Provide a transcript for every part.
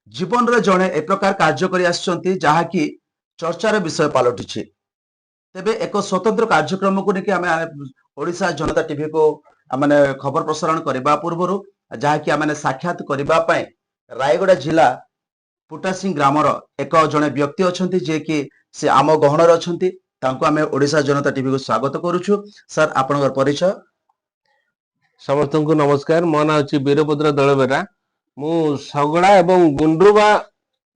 जीवन रे जड़े ए प्रकार कार्य कर जहाँकि चर्चार विषय पलटि तेबे एक स्वतंत्र कार्यक्रम को लेकिन आम ओडिशा जनता टीवी को माने खबर प्रसारण करने पूर्व जहाँकि आम साक्षात करने रायगड़ा जिला पुटासिंह ग्रामर एक जड़े व्यक्ति अच्छा जे कि से आम गहणर अच्छा आम ओडिशा जनता टीवी को स्वागत करुचु। सर आपनकर परिचय। समस्त को नमस्कार। मो ना अच्छी वीरभद्र दलबेरा। मु सगड़ा एवं गुंड्रुबा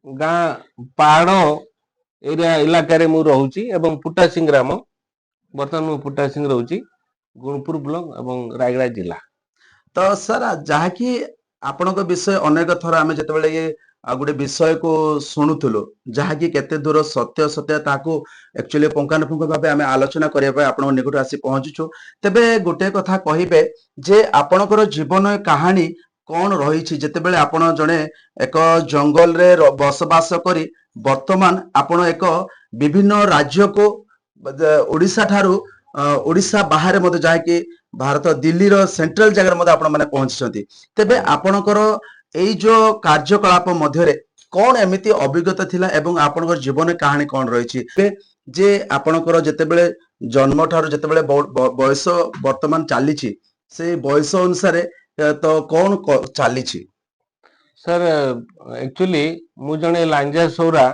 गाँ पहाड़ एरिया इलाका रे मु रहूची एवं पुटासिंह ग्राम बर्तमान मु पुटासिंह रहूची गुणपुर ब्लॉक एवं रायगड़ा जिला। तो सर जहाँकि आपनक विषय अनेक थर आम जिते ये गोटे विषय को शुणुलु जहाँकि केते दूर सत्य सत्य ताकू एक्चुअली पुंखानुपुंख भाव आम आलोचना करने आप निकट आसी पहुंचुछु। तेबे गोटे कथा कहिबे जे आपनकर जीवन कहानी कौन रही जितेबले आपण जड़े एक जंगल रे बसवास करी वर्तमान आपण एक विभिन्न राज्य को ओडिशा ठारू ओडिशा बाहर मते जाके भारत दिल्ली रो सेंट्रल जगह मते आपण माने पहुंचछंती। तेबे आपणकर एई जो कार्यकलाप मध्यरे कौन एमिति अभिज्ञता थिला एवं आपणकर जीवन कहानी कौन रही जे आपणकर जेतेबेले जन्म ठारू जेतेबेले बयस वर्तमान चलीछि से बयस अनुसार तो कौन चलीछि। सर एक्चुअली मु जने लांजा सौरा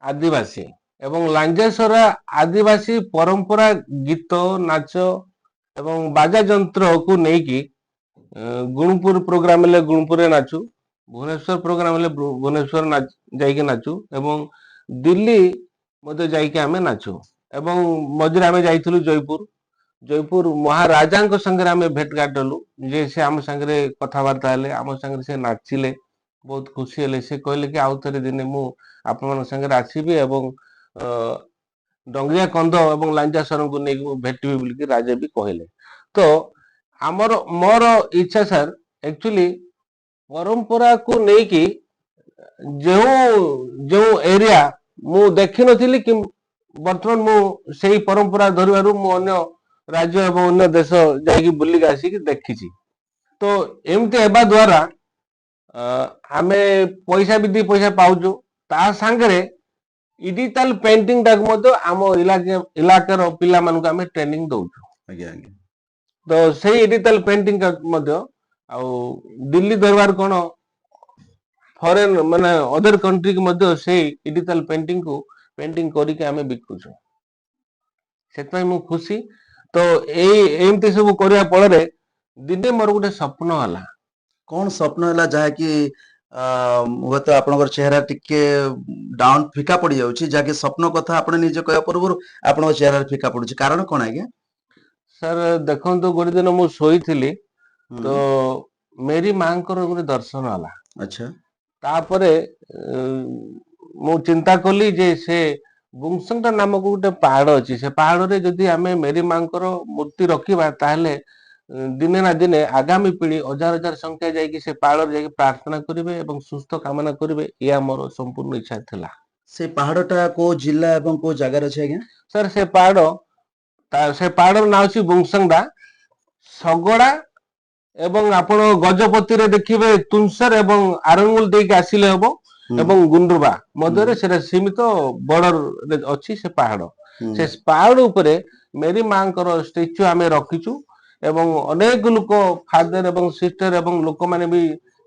आदिवासी एवं लांजा सौरा आदिवासी परंपरा गीत नाच एवं बाजा जंत्र को नेकी गुणपुर प्रोग्राम ले गुणपुर नाचू, भुवनेश्वर प्रोग्राम ले भुवनेश्वर जाइके नाचू एवं दिल्ली मते जाइके आमे नाचू एवं मझिरे आमे जाइथिलु जयपुर। जयपुर महाराजा संगे आमे भेट घाटलु जे से आम संगे कथबार्ता हेले आम संगे से नाचिले बहुत खुशी हेले। से कहले कि आउ थरे दिने मु आपन संगे आसीबी एवं डंगरिया कंध एवं लांजा सर को नहीं भेटबी बोलिकी राजा भी कहले। तो आमर मोर इच्छा सर एक्चुअली परंपरा को नेकी जो जो एरिया मु देखि नथिली कि वर्तमान मु सेही परंपरा धरिबारु मु अन्य राज्य एवं अन्य देश जाइकी बुलिक आसिकी देखिछि। तो एमती हेबा द्वारा आमे पैसा भी दी पैसा पाउछु ता संगे डिजिटल पेंटिंग टाक मतो आम इलाकार पिला मानक आमे ट्रेनिंग दउछु। आज्ञा आज्ञा। तो सेही डिजिटल पेंटिंग मतो आ दिल्ली दरबार कोन फॉरेन माने अदर कंट्री के मतो सेही डिजिटल पेंटिंग को पेंटिंग करी के आमे बिकुछु। सेतय मु खुशी। तो एमती सब करिया पड़े दिने मोर गोटे स्वप्न हला। कौन स्वप्न है जहाँ कि हुए तो आपनकर चेहरा टिके डाउन फिका पड़ जाउछि जाके स्वप्न कथा आपने निजे कहया पूर्व आपन चेहरा फिका पड़ुछि कारण कोन आज्ञा। सर देखंतु गोटे दिन मु सोईथिली तो मेरी मांकर गोटे दर्शन हला। अच्छा। तापरे मु चिंता कली जे से बुंगसंगटा नामक गोटे पहाड़ अछि से पहाड़ रे जदि आमे मेरी मांकर मूर्ति रखिबा ताहले दिने ना दिने आगामी पीढ़ी हजार हजार संख्या जाइए से पहाड़ जाइए प्रार्थना करेंगे एवं सुस्थ कामना करेंगे या मोर संपूर्ण इच्छा थिला। से पहाड़टा को जिला एवं को जगह अछि आज्ञा। सर से पहाड़ ना अछि बुंगसंगडा सगड़ा एवं आपण गजपति रे देखिबे तुंसर एवं आरंगुल देके आसिले हबो एवं गुंडुबा मध्यरे सेरा सीमित बॉर्डर अछि से पहाड़। से पहाड़ ऊपर मेरी मांकर स्टैच्यू आमे रखिछु एवं अनेक लोक फादर एवं सिस्टर एवं लोक माने भी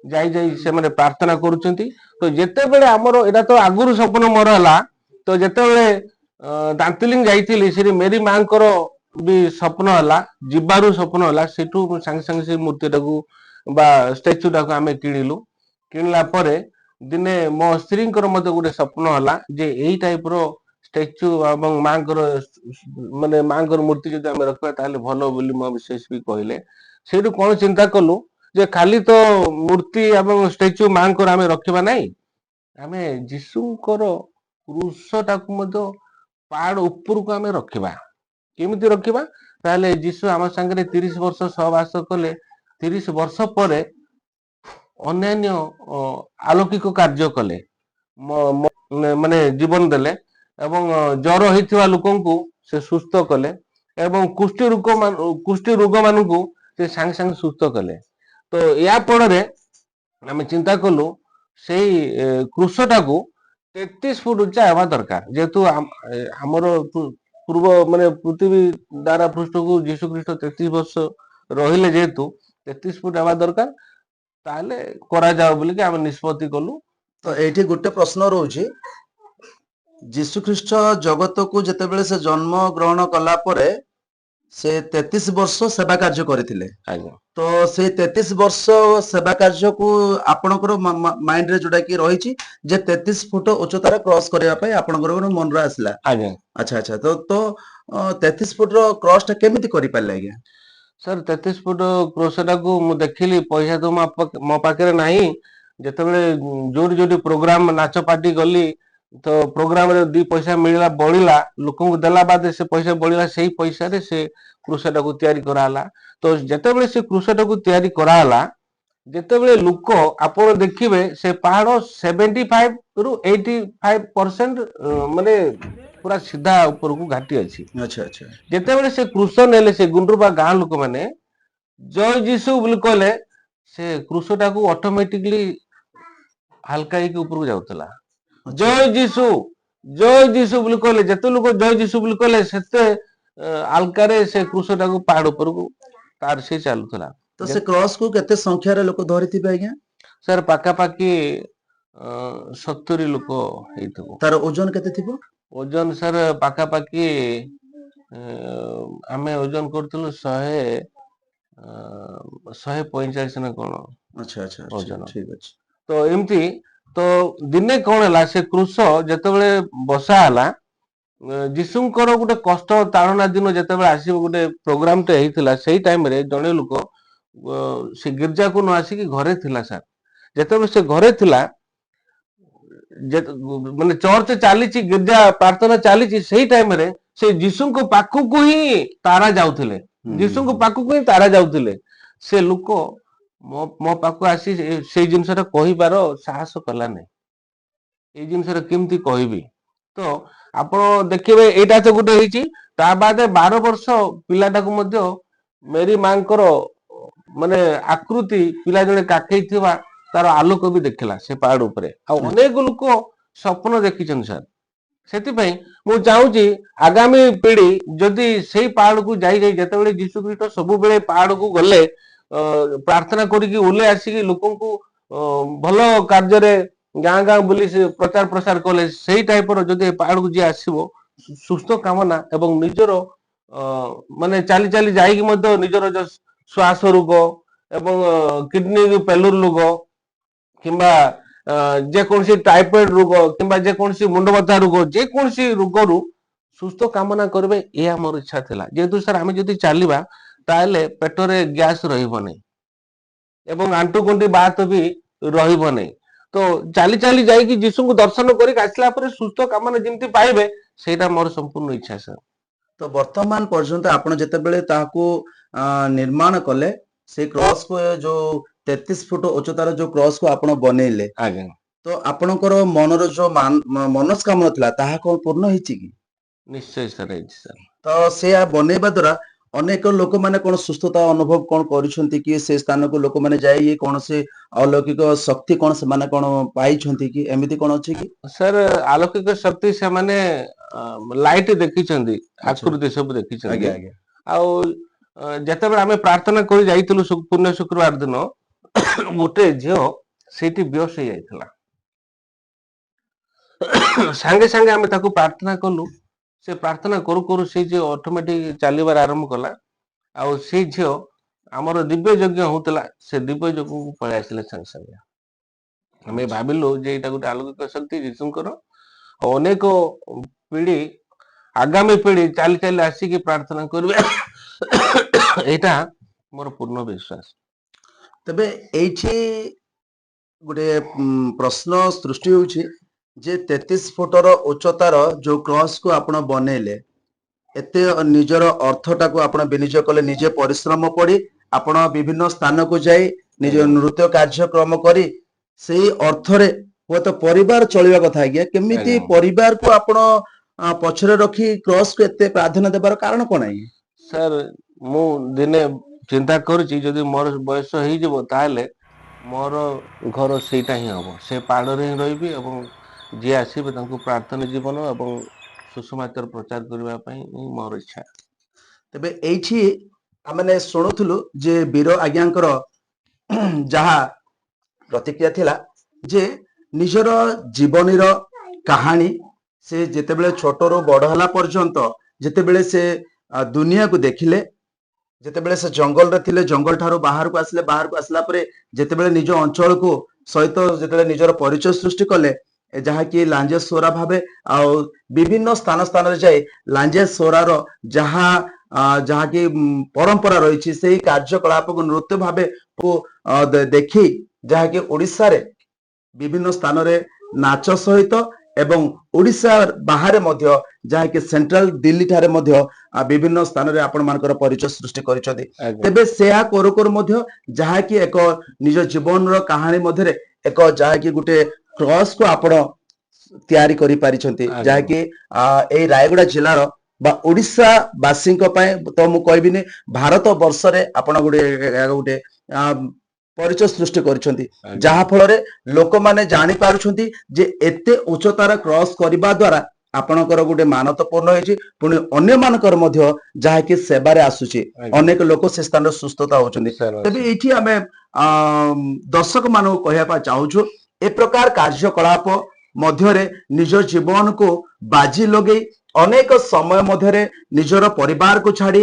जाई जाई से माने प्रार्थना करूचंती। तो जेते बेले हमरो एटा तो आगुरु सपन मोर हला तो जेते बेले दांतिलिंग जाईथिली श्री मेरी मांकर भी स्वप्न हला जिबारु स्वप्न हला सेठू संग संग से मूर्ति टाकू बा स्टैच्यू टाकू आमे किनिलु। किनला परे दिने मो स्त्रींकर मते गोटे स्वप्न हला जे एई टाइप रो स्टैच्यू एवं मांकर माने मांकर मूर्ति जदि आमे रखबा ताले भलो बोली मो विशेष भी कहले। सेठू कोन चिंता कलु जे खाली तो मूर्ति एवं स्टैच्यू मांकर आमे रखिबा नाही आमे जिसुंकर क्रूसटाकू मते पहाड़ ऊपर को आमे रखिबा। केमिति रखिबा ताले जिसु आम संगे 30 वर्ष सहवास कले 30 वर्ष पर अन्यान्य आलौकिक कार्य कले माने जीवन देले एवं जर होइथिबा लोकंकु से सुस्थ कले एवं कुष्ठी रोग मानकु से संग संग सुस्थ कले। तो या पड़े आमे चिंता कलु ସେଇ କୃଷଟାକୁ 33 ଫୁଟ ଉଚ୍ଚା ହେବା ଦରକାର। ଯେହେତୁ ଆମର ପୂର୍ବ ମାନେ ପୃଥିବୀ ଦ୍ୱାରା ପୃଷ୍ଠକୁ ଯୀଶୁ ଖ୍ରୀଷ୍ଟ 33 ବର୍ଷ ରହିଲେ, ଯେହେତୁ 33 ଫୁଟ ହେବା ଦରକାର, ତାହେଲେ କରାଯାଉ ବୋଲିକି ଆମେ ନିଷ୍ପତ୍ତି କଲୁ। ତ ଏଇଠି ଗୋଟେ ପ୍ରଶ୍ନ ରହୁଛି, ଯୀଶୁ ଖ୍ରୀଷ୍ଟ ଜଗତକୁ ଯେତେବେଳେ ସେ ଜନ୍ମ ଗ୍ରହଣ କଲା ପରେ ସେ 33 ବର୍ଷ ସେବା କାର୍ଯ୍ୟ କରିଥିଲେ। ଆଜ୍ଞା ତ ସେଇ 33 ବର୍ଷ ସେବା କାର୍ଯ୍ୟକୁ ଆପଣଙ୍କର ମାଇଣ୍ଡରେ ଯୋଉଟା କି ରହିଛି ଯେ 33 ଫୁଟ ଉଚ୍ଚତାରେ କ୍ରସ କରିବା ପାଇଁ ଆପଣଙ୍କର ଗୋଟେ ମନରେ ଆସିଲା। ଆଜ୍ଞା ଆଚ୍ଛା ଆଚ୍ଛା, ତ 33 ଫୁଟର କ୍ରସ ଟା କେମିତି କରିପାରିଲେ ଆଜ୍ଞା? ସାର୍, 33 ଫୁଟ କ୍ରୋଶଟାକୁ ମୁଁ ଦେଖିଲି, ପଇସା ତ ମୋ ପାଖରେ ନାହିଁ। ଯେତେବେଳେ ଯୋଉଠି ଯୋଉଠି ପ୍ରୋଗ୍ରାମ ନାଚ ପାର୍ଟି ଗଲି, ତ ପ୍ରୋଗ୍ରାମରେ 2 ପଇସା ମିଳିଲା, ବଳିଲା, ଲୋକଙ୍କୁ ଦେଲା ବାଦେ ସେ ପଇସା ବଳିଲା, ସେଇ ପଇସାରେ ସେ କୃଷଟାକୁ ତିଆରି କରାହେଲା। ତ ଯେତେବେଳେ ସେ କୃଷଟାକୁ ତିଆରି କରାହେଲା, ଯେତେବେଳେ ଲୋକ, ଆପଣ ଦେଖିବେ ସେ ପାହାଡ 75 ରୁ 85% ମାନେ ପୁରା ସିଧା ଉପରକୁ ଘାଟି ଅଛି। ଆଚ୍ଛା ଆଚ୍ଛା, ଯେତେବେଳେ ସେ କୃଷ ନେଲେ, ସେ ଗୁଣ୍ଡରୁପା ଗାଁ ଲୋକମାନେ ଜୟ ଯୀଶୁ ବୋଲି କହିଲେ, ସେ କୃଷଟାକୁ ଅଟୋମେଟିକଲି ହାଲକା ହେଇକି ଉପରକୁ ଯାଉଥିଲା। ଆଚ୍ଛା। ଜୟ ଯୀଶୁ, ଜୟ ଯୀଶୁ ବୋଲି କହିଲେ, ଯେତେ ଲୋକ ଜୟ ଯୀଶୁ ବୋଲି କହିଲେ, ସେତେ ଆଲକାରେ ସେ କୃଷଟାକୁ ପାହାଡ ଉପରକୁ ତାର ସେ ଚାଲୁଥିଲା। ତ ସେ କ୍ରସ କୁ କେତେ ସଂଖ୍ୟାରେ ଲୋକ ଧରିଥିବେ ଆଜ୍ଞା? ସାର୍, ପାଖାପାଖି 70 ଲୋକ ହେଇଥିବ। ତାର ଓଜନ କେତେ ଥିବ? ଓଜନ ସାର୍ ପାଖାପାଖି ଆମେ ଓଜନ କରୁଥିଲୁ 145 ନା କଣ ଆଚ୍ଛା ଆଚ୍ଛା ଆଚ୍ଛା, ଓଜନ। ଠିକ ଅଛି। ତ ଏମିତି, ତ ଦିନେ କଣ ହେଲା, ସେ କୃଷ ଯେତେବେଳେ ବସା ହେଲା, ଯୀଶୁଙ୍କର ଗୋଟେ କଷ୍ଟ ତାଳନା ଦିନ ଯେତେବେଳେ ଆସିବ, ଗୋଟେ ପ୍ରୋଗ୍ରାମଟେ ହେଇଥିଲା, ସେଇ ଟାଇମରେ ଜଣେ ଲୋକ ସେ ଗିର୍ଜାକୁ ନ ଆସିକି ଘରେ ଥିଲା ସାର୍। ଯେତେବେଳେ ସେ ଘରେ ଥିଲା, ମାନେ ଚର୍ଚ୍ଚ ଚାଲିଛି, ଗିର୍ଜା ପ୍ରାର୍ଥନା ଚାଲିଛି, ସେଇ ଟାଇମରେ ସେ ଯୀଶୁଙ୍କ ପାଖକୁ ହିଁ ତାରା ଯାଉଥିଲେ। ଯୀଶୁଙ୍କ ପାଖକୁ ହିଁ ତାରା ଯାଉଥିଲେ। ସେ ଲୋକ ମୋ ପାଖକୁ ଆସି ସେଇ ଜିନିଷଟା କହିବାର ସାହସ କଲା ନାହିଁ। ଏଇ ଜିନିଷଟା କେମିତି କହିବି? ତ ଆପଣ ଦେଖିବେ, ଏଇଟା ତ ଗୋଟେ ହେଇଛି। ତା ବାଦେ 12 ବର୍ଷ ପିଲାଟାକୁ ମଧ୍ୟ ମେରୀ ମାଙ୍କର ମାନେ ଆକୃତି, ପିଲା ଜଣେ କାଖେଇଥିବା ତାର ଆଲୋକ ବି ଦେଖିଲା ସେ ପାହାଡ ଉପରେ। ଆଉ ଅନେକ ଲୋକ ସ୍ୱପ୍ନ ଦେଖିଛନ୍ତି ସାର୍। ସେଥିପାଇଁ ମୁଁ ଚାହୁଁଛି, ଆଗାମୀ ପିଢି ଯଦି ସେଇ ପାହାଡକୁ ଯାଇ ଯେତେବେଳେ ଯୀଶୁ ଖ୍ରୀଷ୍ଟ ସବୁବେଳେ ପାହାଡକୁ ଗଲେ, ପ୍ରାର୍ଥନା କରିକି ଓହ୍ଲେଇ ଆସିକି ଲୋକଙ୍କୁ ଭଲ କାର୍ଯ୍ୟରେ ଗାଁ ଗାଁ ବୁଲି ସେ ପ୍ରଚାର ପ୍ରସାର କଲେ, ସେଇ ଟାଇପର ଯଦି ପାହାଡକୁ ଯିଏ ଆସିବ, ସୁସ୍ଥ କାମନା ଏବଂ ନିଜର ମାନେ ଚାଲି ଚାଲି ଯାଇକି ମଧ୍ୟ ନିଜର ଯୋଉ ଶ୍ୱାସ ରୋଗ ଏବଂ କିଡନୀ ଫେଲୁର ରୋଗ, କିମ୍ବା ଯେକୌଣସି ଟାଇଫଏଡ ରୋଗ, କିମ୍ବା ଯେକୌଣସି ମୁଣ୍ଡ ବଥା ରୋଗ, ଯେକୌଣସି ରୋଗରୁ ସୁସ୍ଥ କାମନା କରିବେ, ଏହା ମୋର ଇଚ୍ଛା ଥିଲା। ଯେହେତୁ ସାର୍ ଆମେ ଯଦି ଚାଲିବା, ତାହେଲେ ପେଟରେ ଗ୍ୟାସ ରହିବ ନାହିଁ ଏବଂ ଆଣ୍ଠୁଗଣ୍ଠି ବାତ ବି ରହିବ ନାହିଁ। ତ ଚାଲି ଚାଲି ଯାଇକି ଯୀଶୁଙ୍କୁ ଦର୍ଶନ କରିକି ଆସିଲା ପରେ ସୁସ୍ଥ କାମନା ଯେମିତି ପାଇବେ, ସେଇଟା ମୋର ସମ୍ପୂର୍ଣ୍ଣ ଇଚ୍ଛା ସାର୍। ତ ବର୍ତ୍ତମାନ ପର୍ଯ୍ୟନ୍ତ ଆପଣ ଯେତେବେଳେ ତାହାକୁ ନିର୍ମାଣ କଲେ, ସେଇ କ୍ରସ କୁ, ଯୋଉ 33 ଫୁଟ ଉଚ୍ଚତାର ଯୋଉ କ୍ରସ କୁ ଆପଣ ବନେଇଲେ, ଆଜ୍ଞା, ତ ଆପଣଙ୍କର ମନର ଯୋଉ ମନସ୍କାମନା ଥିଲା, ତାହା କଣ ପୂର୍ଣ୍ଣ ହେଇଛି କି? ନିଶ୍ଚୟ ସାର୍, ହେଇଛି ସାର୍। ତ ସେୟା ବନେଇବା ଦ୍ଵାରା ଅନେକ ଲୋକମାନେ କଣ ସୁସ୍ଥତା ଅନୁଭବ କଣ କରିଛନ୍ତି କି? ସେ ସ୍ଥାନକୁ ଲୋକମାନେ ଯାଇ କୌଣସି ଅଲୌକିକ ଶକ୍ତି କଣ ସେମାନେ କଣ ପାଇଛନ୍ତି କି? ଏମିତି କଣ ଅଛି କି? ସାର୍, ଆଲୌକିକ ଶକ୍ତି ସେମାନେ ଲାଇଟ ଦେଖିଛନ୍ତି, ଆଚ୍ଛା, ଆକୃତି ସବୁ ଦେଖିଛନ୍ତି। ଆଜ୍ଞା ଆଜ୍ଞା, ଆଉ ଯେତେବେଳେ ଆମେ ପ୍ରାର୍ଥନା କରି ଯାଇଥିଲୁ ପୂର୍ଣ୍ଣ ଶୁକ୍ରବାର ଦିନ, ଗୋଟେ ଝିଅ ସେଇଠି ବେହୋସ ହେଇଯାଇଥିଲା। ସାଙ୍ଗେ ସାଙ୍ଗେ ଆମେ ତାକୁ ପ୍ରାର୍ଥନା କଲୁ। ସେ ପ୍ରାର୍ଥନା କରୁ କରୁ ସେଇ ଝିଅ ଅଟୋମେଟିକ ଚାଲିବାର ଆରମ୍ଭ କଲା। ଆଉ ସେଇ ଝିଅ, ଆମର ଦିବ୍ୟ ଯଜ୍ଞ ହଉଥିଲା, ସେ ଦିବ୍ୟ ଯଜ୍ଞକୁ ପଳେଇ ଆସିଲେ ସାଙ୍ଗେ ସାଙ୍ଗେ। ଆମେ ଆଚ୍ଛା। ଭାବିଲୁ ଯେ ଏଇଟା ଗୋଟେ ଆଲୌକିକ ଶକ୍ତି ଯୀଶୁଙ୍କର। ଅନେକ ପିଢି, ଆଗାମୀ ପିଢି ଚାଲି ଚାଲି ଆସିକି ପ୍ରାର୍ଥନା କରିବେ, ଏଇଟା ମୋର ପୂର୍ଣ୍ଣ ବିଶ୍ୱାସ। ତେବେ ଏଇଠି ଗୋଟେ ପ୍ରଶ୍ନ ସୃଷ୍ଟି ହଉଛି ଯେ 33 ଫୁଟର ଉଚ୍ଚତାର ଯୋଉ କ୍ରସ କୁ ଆପଣ ବନେଇଲେ, ଏତେ ନିଜର ଅର୍ଥଟାକୁ ଆପଣ ବିନିଯୋଗ କଲେ, ନିଜେ ପରିଶ୍ରମ ପଡି ଆପଣ ବିଭିନ୍ନ ସ୍ଥାନକୁ ଯାଇ ନିଜ ଆଜ୍ଞା ନୃତ୍ୟ କାର୍ଯ୍ୟକ୍ରମ କରି ସେଇ ଅର୍ଥରେ ହୁଏତ ପରିବାର ଚଳିବା କଥା। ଆଜ୍ଞା, କେମିତି ଆଜ୍ଞା ପରିବାରକୁ ଆପଣ ପଛରେ ରଖି କ୍ରସ କୁ ଏତେ ପ୍ରାଧାନ୍ୟ ଦେବାର କାରଣ କଣ ଆଜ୍ଞା? ସାର୍, ମୁଁ ଦିନେ ଚିନ୍ତା କରୁଛି, ଯଦି ମୋର ବୟସ ହେଇଯିବ, ତାହେଲେ ମୋର ଘର ସେଇଟା ହିଁ ହବ, ସେ ପାହାଡ଼ରେ ହିଁ ରହିବି ଏବଂ ଯିଏ ଆସିବେ ତାଙ୍କୁ ପ୍ରାର୍ଥନା ଜୀବନ ଏବଂ ସୁଷମାଚାର ପ୍ରଚାର କରିବା ପାଇଁ ହିଁ ମୋର ଇଚ୍ଛା। ତେବେ ଏଇଠି ଆମେ ଶୁଣୁଥିଲୁ ଯେ ବୀର ଆଜ୍ଞାଙ୍କର ଯାହା ପ୍ରତିକ୍ରିୟା ଥିଲା ଯେ ନିଜର ଜୀବନୀର କାହାଣୀ ସେ ଯେତେବେଳେ ଛୋଟରୁ ବଡ ହେଲା ପର୍ଯ୍ୟନ୍ତ ଯେତେବେଳେ ସେ ଦୁନିଆକୁ ଦେଖିଲେ, ଯେତେବେଳେ ସେ ଜଙ୍ଗଲରେ ଥିଲେ, ଜଙ୍ଗଲ ଠାରୁ ବାହାରକୁ ଆସିଲେ, ବାହାରକୁ ଆସିଲା ପରେ ଯେତେବେଳେ ନିଜ ଅଞ୍ଚଳକୁ ସହିତ ଯେତେବେଳେ ନିଜର ପରିଚୟ ସୃଷ୍ଟି କଲେ, ଯାହାକି ଲାଞ୍ଜେଶ୍ୱରା ଭାବେ ଆଉ ବିଭିନ୍ନ ସ୍ଥାନ ସ୍ଥାନରେ ଯାଇ ଲାଞ୍ଜେଶ୍ୱରାର ଯାହା ଯାହାକି ପରମ୍ପରା ରହିଛି ସେଇ କାର୍ଯ୍ୟକଳାପକୁ ନୃତ୍ୟ ଭାବେ ଦେଖି ଯାହାକି ଓଡ଼ିଶାରେ ବିଭିନ୍ନ ସ୍ଥାନରେ ନାଚ ସହିତ ଏବଂ ଓଡ଼ିଶା ବାହାରେ ମଧ୍ୟ ଯାହାକି ସେଣ୍ଟ୍ରାଲ ଦିଲ୍ଲୀ ଠାରେ ମଧ୍ୟ ବିଭିନ୍ନ ସ୍ଥାନରେ ଆପଣ ମାନଙ୍କର ପରିଚୟ ସୃଷ୍ଟି କରିଛନ୍ତି। ଆଜ୍ଞା ତେବେ ସେୟା କରୁ କରୁ ମଧ୍ୟ ଯାହାକି ଏକ ନିଜ ଜୀବନର କାହାଣୀ ମଧ୍ୟରେ ଏକ ଯାହାକି ଗୋଟେ କ୍ରସ କୁ ଆପଣ ତିଆରି କରିପାରିଛନ୍ତି, ଆଜ୍ଞା ଯାହାକି ଏଇ ରାୟଗଡା ଜିଲ୍ଲାର ବା ଓଡ଼ିଶା ବାସୀଙ୍କ ପାଇଁ ତ ମୁଁ କହିବିନି ଭାରତ ବର୍ଷରେ ଆପଣ ଗୋଟେ ପରିଚୟ ସୃଷ୍ଟି କରିଛନ୍ତି, ଆଜ୍ଞା ଯାହା ଫଳରେ ଲୋକମାନେ ଜାଣିପାରୁଛନ୍ତି ଯେ ଏତେ ଉଚ୍ଚତାର କ୍ରସ କରିବା ଦ୍ଵାରା ଆପଣଙ୍କର ଗୋଟେ ମାନତ ପୂର୍ଣ୍ଣ ହେଇଛି, ପୁଣି ଅନ୍ୟମାନଙ୍କର ମଧ୍ୟ ଯାହାକି ସେବାରେ ଆସୁଛି, ଆଜ୍ଞା ଅନେକ ଲୋକ ସେ ସ୍ଥାନରେ ସୁସ୍ଥତା ହଉଛନ୍ତି। ନିଶ୍ଚୟ ତେବେ ଅଛି। ଏଇଠି ଆମେ ଦର୍ଶକ ମାନଙ୍କୁ କହିବା ପାଇଁ ଚାହୁଁଛୁ ଏ ପ୍ରକାର କାର୍ଯ୍ୟକଳାପ ମଧ୍ୟରେ ନିଜ ଜୀବନକୁ ବାଜି ଲଗେଇ ଅନେକ ସମୟ ମଧ୍ୟରେ ନିଜର ପରିବାରକୁ ଛାଡି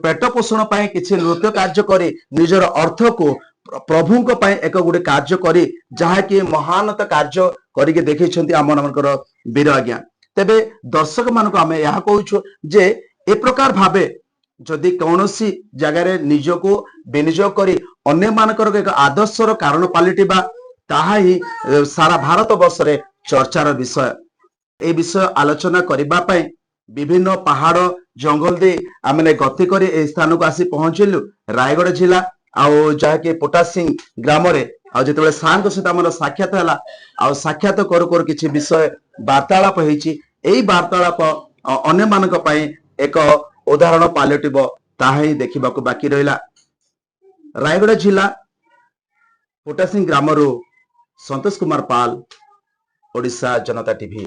ପେଟ ପୋଷଣ ପାଇଁ କିଛି ନୃତ୍ୟ କାର୍ଯ୍ୟ କରି ନିଜର ଅର୍ଥକୁ ପ୍ରଭୁଙ୍କ ପାଇଁ ଏକ ଗୋଟେ କାର୍ଯ୍ୟ କରି ଯାହାକି ମହାନତା କାର୍ଯ୍ୟ କରିକି ଦେଖେଇଛନ୍ତି ଆମ ମାନଙ୍କର ବୀର ଆଜ୍ଞା। ତେବେ ଦର୍ଶକ ମାନଙ୍କୁ ଆମେ ଏହା କହୁଛୁ ଯେ ଏ ପ୍ରକାର ଭାବେ ଯଦି କୌଣସି ଜାଗାରେ ନିଜକୁ ବିନିଯୋଗ କରି ଅନ୍ୟମାନଙ୍କର ଏକ ଆଦର୍ଶର କାରଣ ପାଲଟିବା, ତାହା ହିଁ ସାରା ଭାରତ ବର୍ଷରେ ଚର୍ଚ୍ଚାର ବିଷୟ। এই বিষয় আলোচনা କରିବା ପାଇଁ ବିଭିନ୍ନ ପାହାଡ ଜଙ୍ଗଲ ଦେଇ ଆମେ ଗତି କରି এই ସ୍ଥାନକୁ ଆସି ପହଞ୍ଚିଲୁ ରାୟଗଡ ଜିଲ୍ଲା ଆଉ ଯାହାକି ପଟାସିଂ ଗ୍ରାମରେ। ଆଉ ଯେତେବେଳେ ସାରଙ୍କ ସହିତ ଆମର ସାକ୍ଷାତ ହେଲା, ଆଉ ସାକ୍ଷାତ କରୁ କରୁ କିଛି ବିଷୟ ବାର୍ତ୍ତାଳାପ ହେଇଛି, ଏଇ ବାର୍ତ୍ତାଳାପ ଅନ୍ୟମାନଙ୍କ ପାଇଁ ଏକ ଉଦାହରଣ ପାଲଟିବ, ତାହା ହିଁ ଦେଖିବାକୁ ବାକି ରହିଲା। ରାୟଗଡା ଜିଲ୍ଲା ପଟାସିଂ ଗ୍ରାମରୁ ସନ୍ତୋଷ କୁମାର ପାଲ, ଓଡ଼ିଶା ଜନତା ଟିଭି।